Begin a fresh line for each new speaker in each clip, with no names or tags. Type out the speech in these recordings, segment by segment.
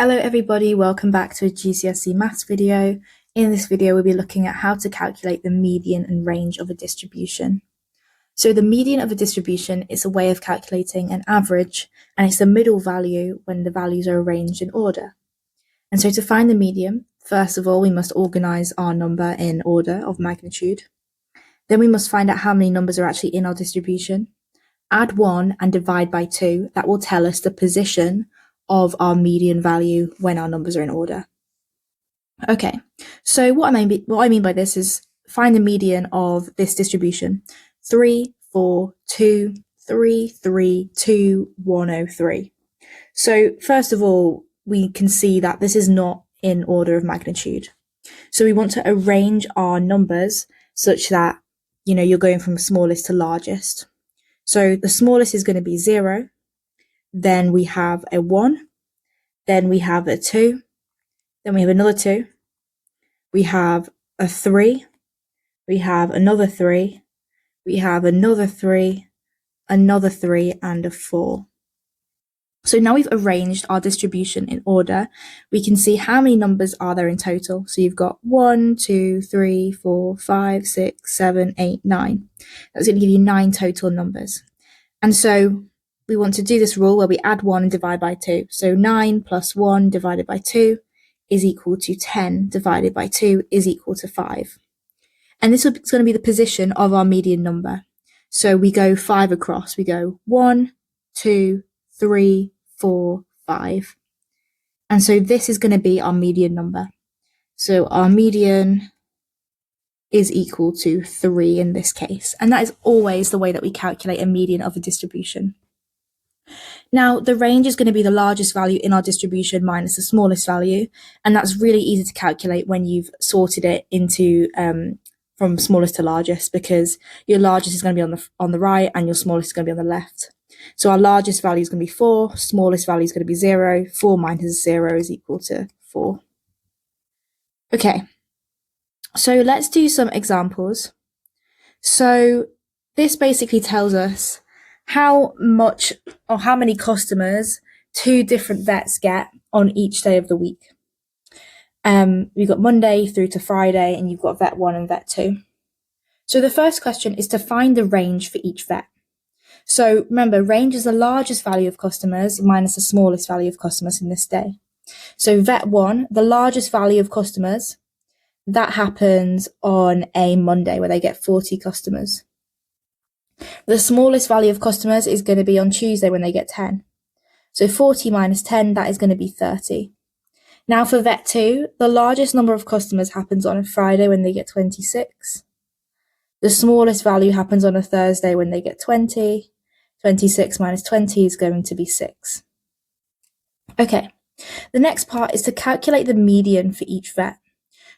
Hello everybody, welcome back to a GCSE Maths video. In this video we'll be looking at how to calculate the median and range of a distribution. So the median of a distribution is a way of calculating an average, and it's the middle value when the values are arranged in order. And so to find the median, first of all we must organise our number in order of magnitude. Then we must find out how many numbers are actually in our distribution. Add 1 and divide by 2, that will tell us the position of our median value when our numbers are in order. Okay, so what I mean by this is find the median of this distribution: 3, 4, 2, 3, 3, 2, 103. So first of all, we can see that this is not in order of magnitude. So we want to arrange our numbers such that, you're going from smallest to largest. So the smallest is going to be 0. Then we have a 1, then we have a 2, then we have another 2, we have a 3, we have another 3, we have another 3, another 3, and a 4. So now we've arranged our distribution in order, we can see how many numbers are there in total. So you've got 1, 2, 3, 4, 5, 6, 7, 8, 9. That's going to give you 9 total numbers. And so we want to do this rule where we add 1 and divide by 2. So 9 plus 1 divided by 2 is equal to 10 divided by 2 is equal to 5. And this is going to be the position of our median number. So we go 5 across. We go 1, 2, 3, 4, 5. And so this is going to be our median number. So our median is equal to 3 in this case. And that is always the way that we calculate a median of a distribution. Now, the range is going to be the largest value in our distribution minus the smallest value, and that's really easy to calculate when you've sorted it into from smallest to largest, because your largest is going to be on the right and your smallest is going to be on the left. So our largest value is going to be 4, smallest value is going to be 0, 4 minus 0 is equal to 4. Okay, so let's do some examples. So this basically tells us how much or how many customers 2 different vets get on each day of the week. We've got Monday through to Friday, and you've got vet 1 and vet 2. So the first question is to find the range for each vet. So remember, range is the largest value of customers minus the smallest value of customers in this day. So vet 1, the largest value of customers, that happens on a Monday where they get 40 customers. The smallest value of customers is going to be on Tuesday when they get 10. So 40 minus 10, that is going to be 30. Now for vet 2, the largest number of customers happens on a Friday when they get 26. The smallest value happens on a Thursday when they get 20. 26 minus 20 is going to be 6. Okay, the next part is to calculate the median for each vet.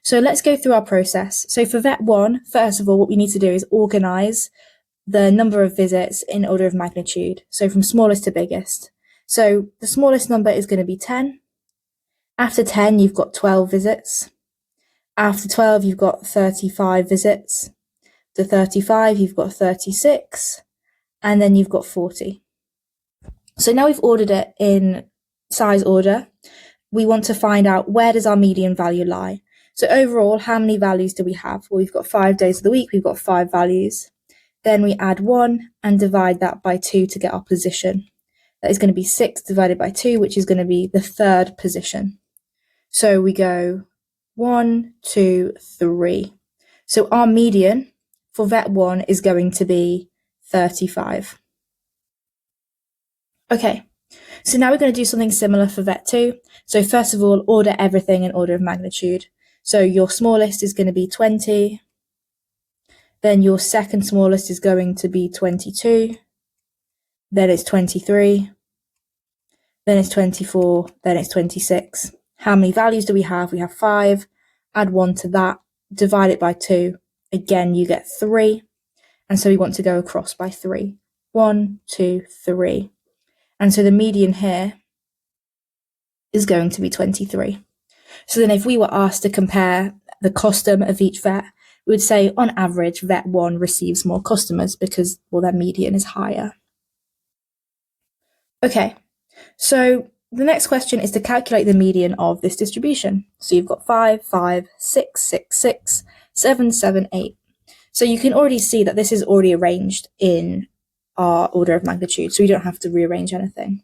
So let's go through our process. So for vet 1, first of all, what we need to do is organise the number of visits in order of magnitude, so from smallest to biggest. So the smallest number is going to be 10. After 10, you've got 12 visits. After 12, you've got 35 visits. To 35, you've got 36. And then you've got 40. So now we've ordered it in size order. We want to find out, where does our median value lie? So overall, how many values do we have? Well, we've got 5 days of the week, we've got 5 values. Then we add 1 and divide that by 2 to get our position. That is going to be 6 divided by 2, which is going to be the third position. So we go 1, 2, 3. So our median for vet 1 is going to be 35. Okay, so now we're going to do something similar for vet 2. So first of all, order everything in order of magnitude. So your smallest is going to be 20. Then your second smallest is going to be 22. Then it's 23. Then it's 24. Then it's 26. How many values do we have? We have 5. Add 1 to that. Divide it by 2. Again, you get 3. And so we want to go across by 3. 1, 2, 3. And so the median here is going to be 23. So then if we were asked to compare the custom of each vet, we would say on average vet 1 receives more customers because, well, their median is higher. Okay, so the next question is to calculate the median of this distribution. So you've got 5, 5, 6, 6, 6, 7, 7, 8. So you can already see that this is already arranged in our order of magnitude, so we don't have to rearrange anything.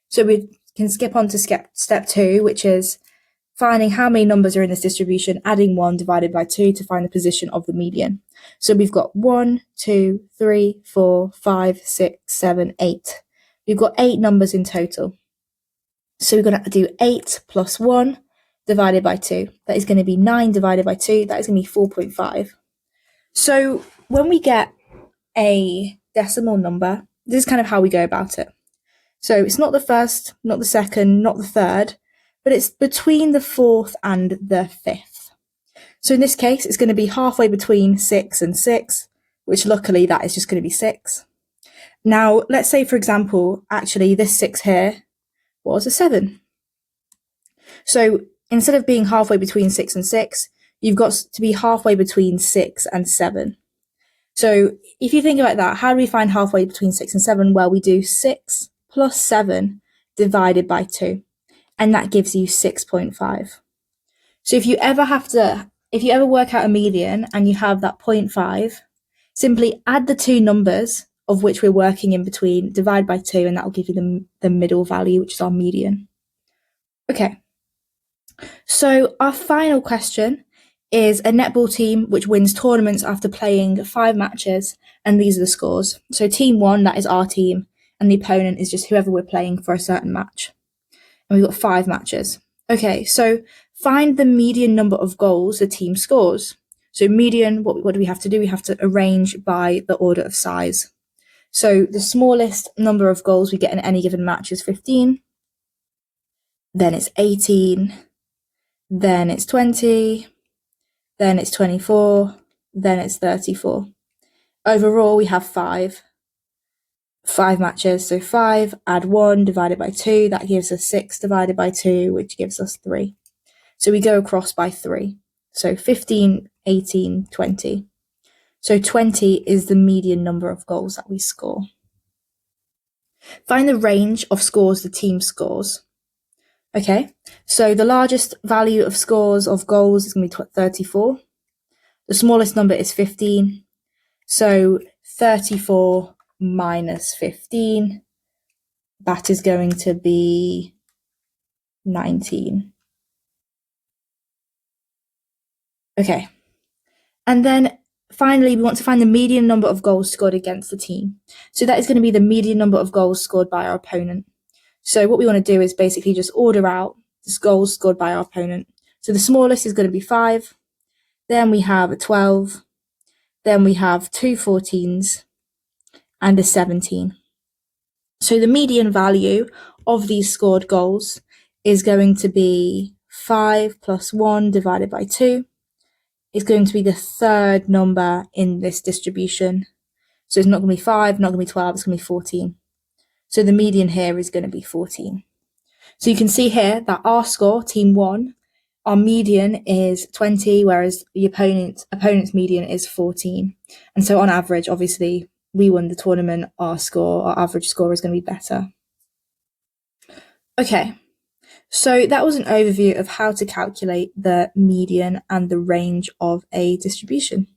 So we can skip on to step 2, which is finding how many numbers are in this distribution, adding 1 divided by 2 to find the position of the median. So we've got 1, 2, 3, 4, 5, 6, 7, 8. We've got 8 numbers in total. So we're going to do 8 plus 1 divided by 2. That is going to be 9 divided by 2. That is going to be 4.5. So when we get a decimal number, this is kind of how we go about it. So it's not the first, not the second, not the third, but it's between the fourth and the fifth. So in this case, it's going to be halfway between 6 and 6, which luckily that is just going to be 6. Now, let's say, for example, actually this 6 here was a 7. So instead of being halfway between 6 and 6, you've got to be halfway between 6 and 7. So if you think about that, how do we find halfway between 6 and 7? Well, we do 6 plus 7 divided by 2, and that gives you 6.5. So if you ever work out a median and you have that 0.5, simply add the two numbers of which we're working in between, divide by 2, and that will give you the middle value, which is our median. Okay, so our final question is a netball team which wins tournaments after playing 5 matches, and these are the scores. So team 1, that is our team, and the opponent is just whoever we're playing for a certain match. And we've got 5 matches. Okay, so find the median number of goals the team scores. So median, what do we have to do? We have to arrange by the order of size. So the smallest number of goals we get in any given match is 15, then it's 18, then it's 20, then it's 24, then it's 34. Overall, we have 5 matches. So 5, add 1 divided by 2, that gives us 6 divided by 2, which gives us 3. So we go across by 3. So 15, 18, 20. So 20 is the median number of goals that we score. Find the range of scores the team scores. Okay, so the largest value of scores of goals is going to be 34. The smallest number is 15. So 34 minus 15, that is going to be 19. Okay, and then finally we want to find the median number of goals scored against the team. So that is going to be the median number of goals scored by our opponent. So what we want to do is basically just order out the goals scored by our opponent. So the smallest is going to be 5, then we have a 12, then we have 2 14s, and a 17. So the median value of these scored goals is going to be 5 plus 1 divided by 2. It's going to be the third number in this distribution. So it's not going to be 5, not going to be 12, it's going to be 14. So the median here is going to be 14. So you can see here that our score, team 1, our median is 20, whereas the opponent's median is 14. And so on average, obviously, we won the tournament, our average score is going to be better. Okay, so that was an overview of how to calculate the median and the range of a distribution.